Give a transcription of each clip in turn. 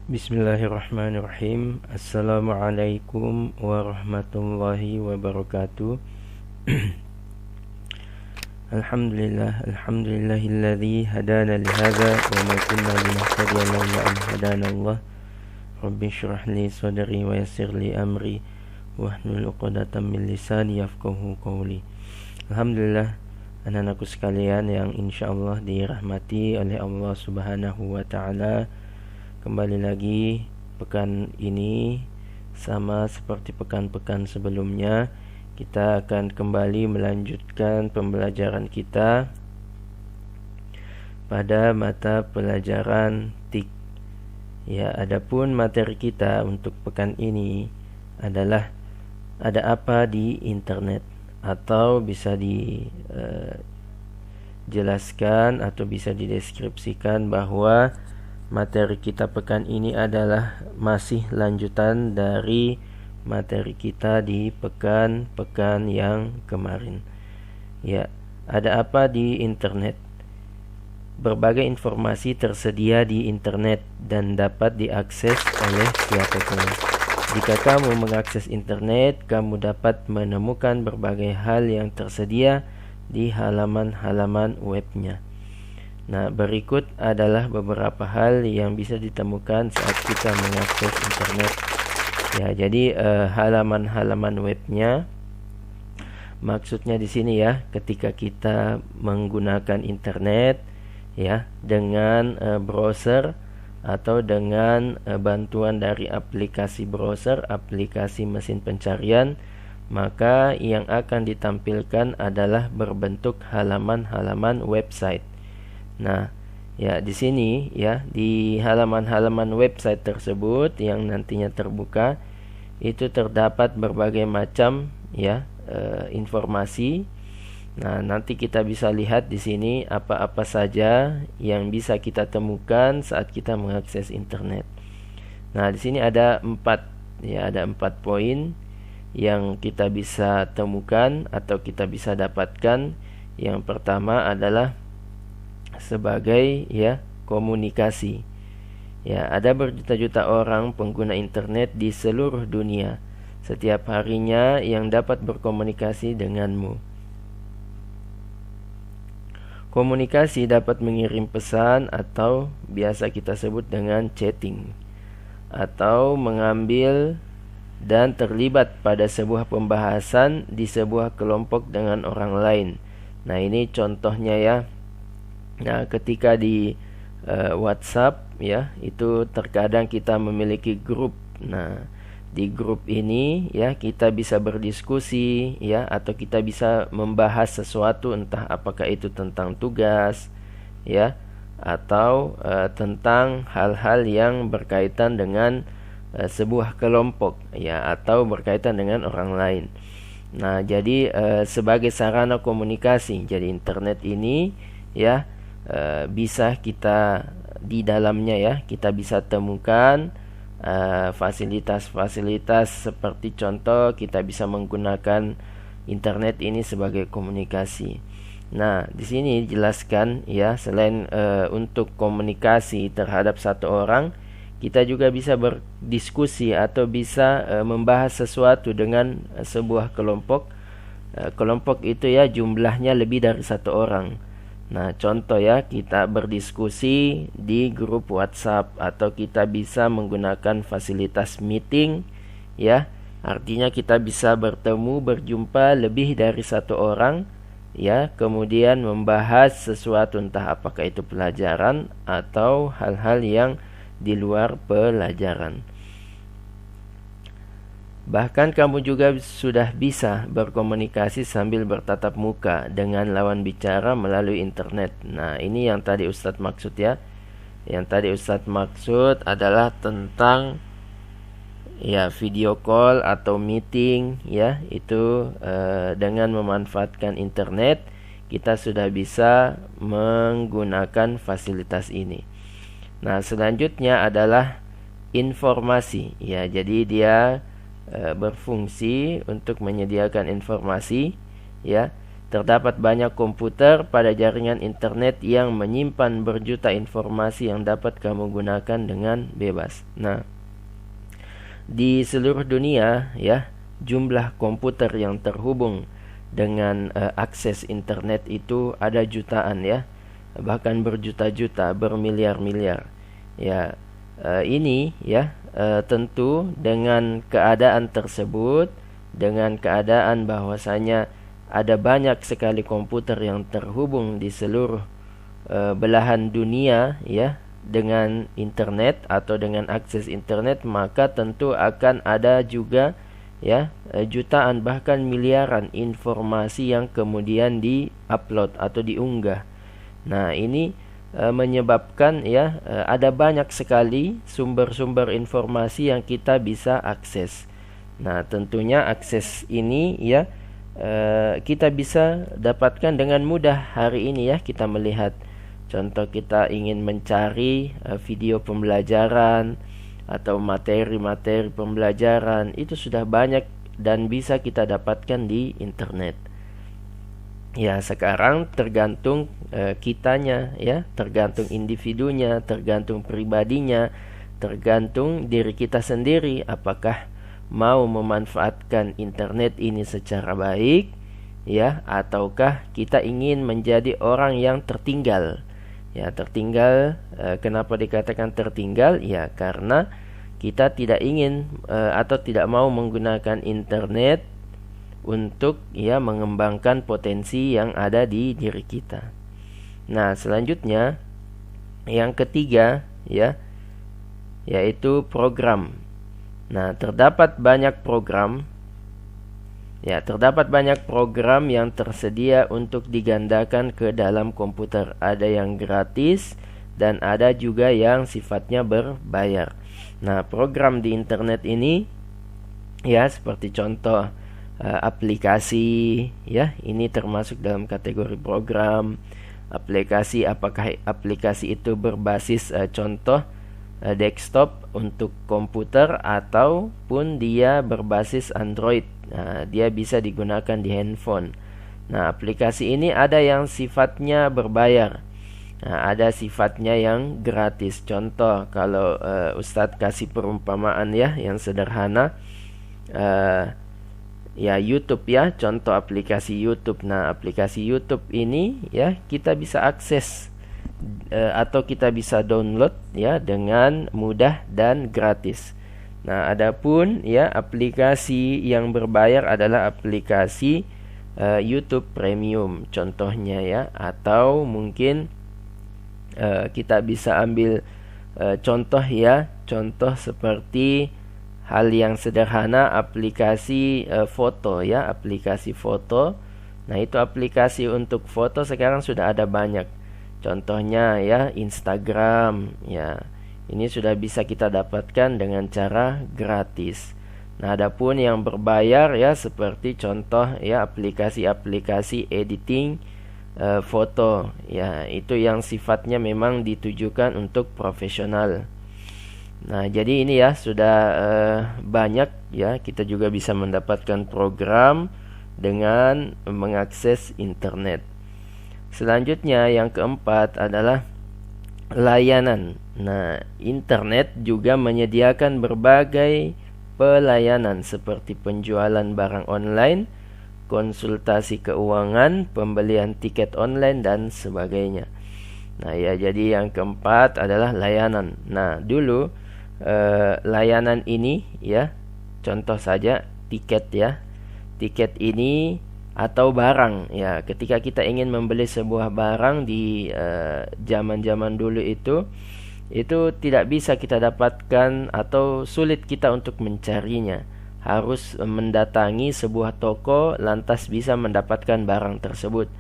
Bismillahirrahmanirrahim. Assalamualaikum warahmatullahi wabarakatuh. Alhamdulillahilladzi hadana lihadza wa ma kunna linahtadiya laula an hadana Allah. Rabbi shrah li sadri wa yassir li amri wahlul 'uqdatam min lisani yafqahu qawli. Alhamdulillah, anak-anakku sekalian yang insyaallah dirahmati oleh Allah Subhanahu wa taala. Kembali lagi pekan ini sama seperti pekan-pekan sebelumnya, kita akan kembali melanjutkan pembelajaran kita pada mata pelajaran TIK. Ya, adapun materi kita untuk pekan ini adalah ada apa di internet, atau bisa dijelaskan atau bisa dideskripsikan bahwa materi kita pekan ini adalah masih lanjutan dari materi kita di pekan-pekan yang kemarin. Ya, ada apa di internet? Berbagai informasi tersedia di internet dan dapat diakses oleh siapapun. Jika kamu mengakses internet, kamu dapat menemukan berbagai hal yang tersedia di halaman-halaman webnya. Nah, berikut adalah beberapa hal yang bisa ditemukan saat kita mengakses internet. Ya, jadi halaman-halaman webnya, maksudnya di sini ya, ketika kita menggunakan internet ya dengan browser atau dengan bantuan dari aplikasi browser, aplikasi mesin pencarian, maka yang akan ditampilkan adalah berbentuk halaman-halaman website. Nah, ya di sini ya, di halaman-halaman website tersebut yang nantinya terbuka itu terdapat berbagai macam ya informasi. Nah, nanti kita bisa lihat di sini apa-apa saja yang bisa kita temukan saat kita mengakses internet. Nah, di sini ada 4 poin yang kita bisa temukan atau kita bisa dapatkan. Yang pertama adalah sebagai ya komunikasi. Ya, ada berjuta-juta orang pengguna internet di seluruh dunia setiap harinya yang dapat berkomunikasi denganmu. Komunikasi dapat mengirim pesan atau biasa kita sebut dengan chatting, atau mengambil dan terlibat pada sebuah pembahasan di sebuah kelompok dengan orang lain. Nah, ini contohnya ya. Nah, ketika di WhatsApp ya, itu terkadang kita memiliki grup. Nah, di grup ini ya kita bisa berdiskusi ya, atau kita bisa membahas sesuatu, entah apakah itu tentang tugas ya, atau tentang hal-hal yang berkaitan dengan sebuah kelompok ya, atau berkaitan dengan orang lain. Nah, jadi sebagai sarana komunikasi, jadi internet ini ya bisa kita di dalamnya ya, kita bisa temukan fasilitas-fasilitas seperti contoh kita bisa menggunakan internet ini sebagai komunikasi. Nah, di sini dijelaskan ya, selain untuk komunikasi terhadap satu orang, kita juga bisa berdiskusi atau bisa membahas sesuatu dengan sebuah kelompok. Kelompok itu ya jumlahnya lebih dari satu orang. Nah, contoh ya, kita berdiskusi di grup WhatsApp, atau kita bisa menggunakan fasilitas meeting ya. Artinya kita bisa berjumpa lebih dari satu orang ya, kemudian membahas sesuatu, entah apakah itu pelajaran atau hal-hal yang di luar pelajaran. Bahkan kamu juga sudah bisa berkomunikasi sambil bertatap muka dengan lawan bicara melalui internet. Nah, ini yang tadi Ustadz maksud ya. Yang tadi Ustadz maksud adalah tentang ya video call atau meeting ya. Itu dengan memanfaatkan internet kita sudah bisa menggunakan fasilitas ini. Nah, selanjutnya adalah informasi ya. Jadi dia berfungsi untuk menyediakan informasi ya. Terdapat banyak komputer pada jaringan internet yang menyimpan berjuta informasi yang dapat kamu gunakan dengan bebas. Nah, di seluruh dunia ya, jumlah komputer yang terhubung dengan akses internet itu ada jutaan ya, bahkan berjuta-juta, bermiliar-miliar. Ya, ini ya tentu dengan keadaan tersebut, dengan keadaan bahwasanya ada banyak sekali komputer yang terhubung di seluruh belahan dunia ya dengan internet atau dengan akses internet, maka tentu akan ada juga ya jutaan bahkan miliaran informasi yang kemudian di-upload atau diunggah. Nah, ini menyebabkan ya ada banyak sekali sumber-sumber informasi yang kita bisa akses. Nah, tentunya akses ini ya kita bisa dapatkan dengan mudah hari ini ya. Kita melihat contoh, kita ingin mencari video pembelajaran atau materi-materi pembelajaran, itu sudah banyak dan bisa kita dapatkan di internet. Ya, sekarang tergantung kitanya ya, tergantung individunya, tergantung pribadinya, tergantung diri kita sendiri apakah mau memanfaatkan internet ini secara baik ya, ataukah kita ingin menjadi orang yang tertinggal. Ya, tertinggal, kenapa dikatakan tertinggal? Ya, karena kita tidak ingin atau tidak mau menggunakan internet untuk ya mengembangkan potensi yang ada di diri kita. Nah, selanjutnya yang ketiga ya, yaitu program. Nah, terdapat banyak program yang tersedia untuk digandakan ke dalam komputer. Ada yang gratis dan ada juga yang sifatnya berbayar. Nah, program di internet ini ya seperti contoh aplikasi ya, ini termasuk dalam kategori program. Aplikasi, apakah aplikasi itu berbasis contoh desktop untuk komputer ataupun dia berbasis Android. Nah, dia bisa digunakan di handphone. Nah, aplikasi ini ada yang sifatnya berbayar. Nah, ada sifatnya yang gratis. Contoh, kalau Ustadz kasih perumpamaan ya yang sederhana, ya YouTube ya, contoh aplikasi YouTube. Nah, aplikasi YouTube ini ya kita bisa akses atau kita bisa download ya dengan mudah dan gratis. Nah, adapun ya aplikasi yang berbayar adalah aplikasi YouTube Premium contohnya ya, atau mungkin kita bisa ambil contoh ya, contoh seperti hal yang sederhana, aplikasi foto ya, aplikasi foto. Nah, itu aplikasi untuk foto sekarang sudah ada banyak. Contohnya ya Instagram ya. Ini sudah bisa kita dapatkan dengan cara gratis. Nah, adapun yang berbayar ya seperti contoh ya aplikasi-aplikasi editing foto ya, itu yang sifatnya memang ditujukan untuk profesional. Nah, jadi ini ya sudah banyak ya, kita juga bisa mendapatkan program dengan mengakses internet. Selanjutnya yang keempat adalah layanan. Nah, internet juga menyediakan berbagai pelayanan seperti penjualan barang online, konsultasi keuangan, pembelian tiket online dan sebagainya. Nah, ya, jadi yang keempat adalah layanan. Nah, dulu layanan ini ya, contoh saja tiket ya. Tiket ini atau barang ya, ketika kita ingin membeli sebuah barang di zaman-zaman dulu itu tidak bisa kita dapatkan atau sulit kita untuk mencarinya. Harus mendatangi sebuah toko lantas bisa mendapatkan barang tersebut.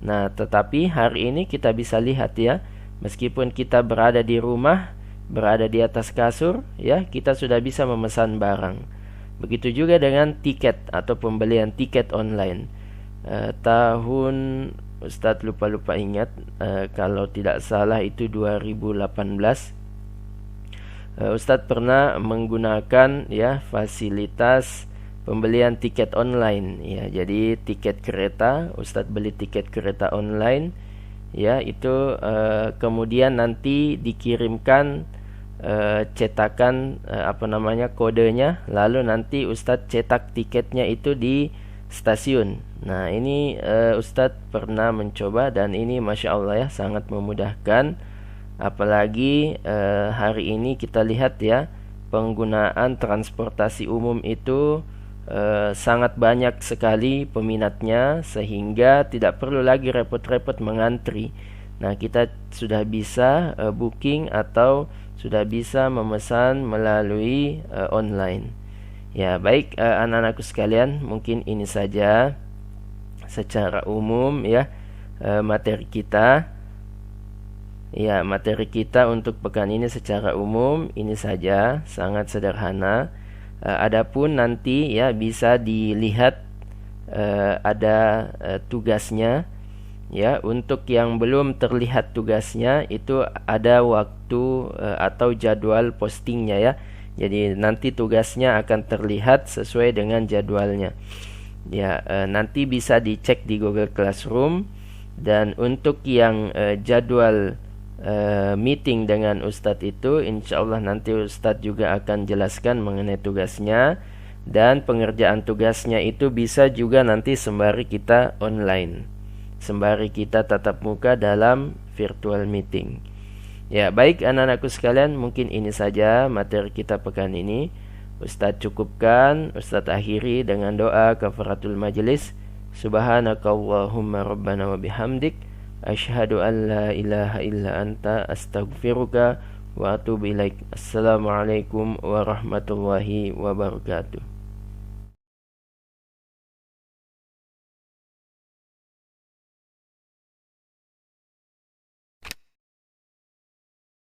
Nah, tetapi hari ini kita bisa lihat ya, meskipun kita berada di rumah, berada di atas kasur ya, kita sudah bisa memesan barang. Begitu juga dengan tiket atau pembelian tiket online. Tahun Ustadz lupa ingat, kalau tidak salah itu 2018. Ustadz pernah menggunakan ya fasilitas pembelian tiket online ya. Jadi tiket kereta, Ustadz beli tiket kereta online ya, itu kemudian nanti dikirimkan cetakan kodenya, lalu nanti Ustadz cetak tiketnya itu di stasiun. Nah ini Ustadz pernah mencoba dan ini Masya Allah ya, sangat memudahkan. Apalagi hari ini kita lihat ya, penggunaan transportasi umum itu sangat banyak sekali peminatnya, sehingga tidak perlu lagi repot-repot mengantri. Nah kita sudah bisa booking atau sudah bisa memesan melalui online. Ya baik, anak-anakku sekalian, mungkin ini saja secara umum ya materi kita. Ya, materi kita untuk pekan ini secara umum ini saja, sangat sederhana. Adapun nanti ya bisa dilihat ada tugasnya ya. Untuk yang belum terlihat tugasnya itu ada waktu atau jadwal postingnya ya. Jadi nanti tugasnya akan terlihat sesuai dengan jadwalnya. Ya, nanti bisa dicek di Google Classroom. Dan untuk yang jadwal meeting dengan Ustadz itu, insya Allah nanti Ustadz juga akan jelaskan mengenai tugasnya. Dan pengerjaan tugasnya itu bisa juga nanti sembari kita online, sembari kita tatap muka dalam virtual meeting. Ya baik anak-anakku sekalian, mungkin ini saja materi kita pekan ini. Ustadz cukupkan, Ustadz akhiri dengan doa kafaratul majelis. Subhanakallahumma rabbana wa bihamdik, asyhadu an la ilaha illa anta, astaghfiruka wa atubu ilaik. Assalamualaikum warahmatullahi wabarakatuh.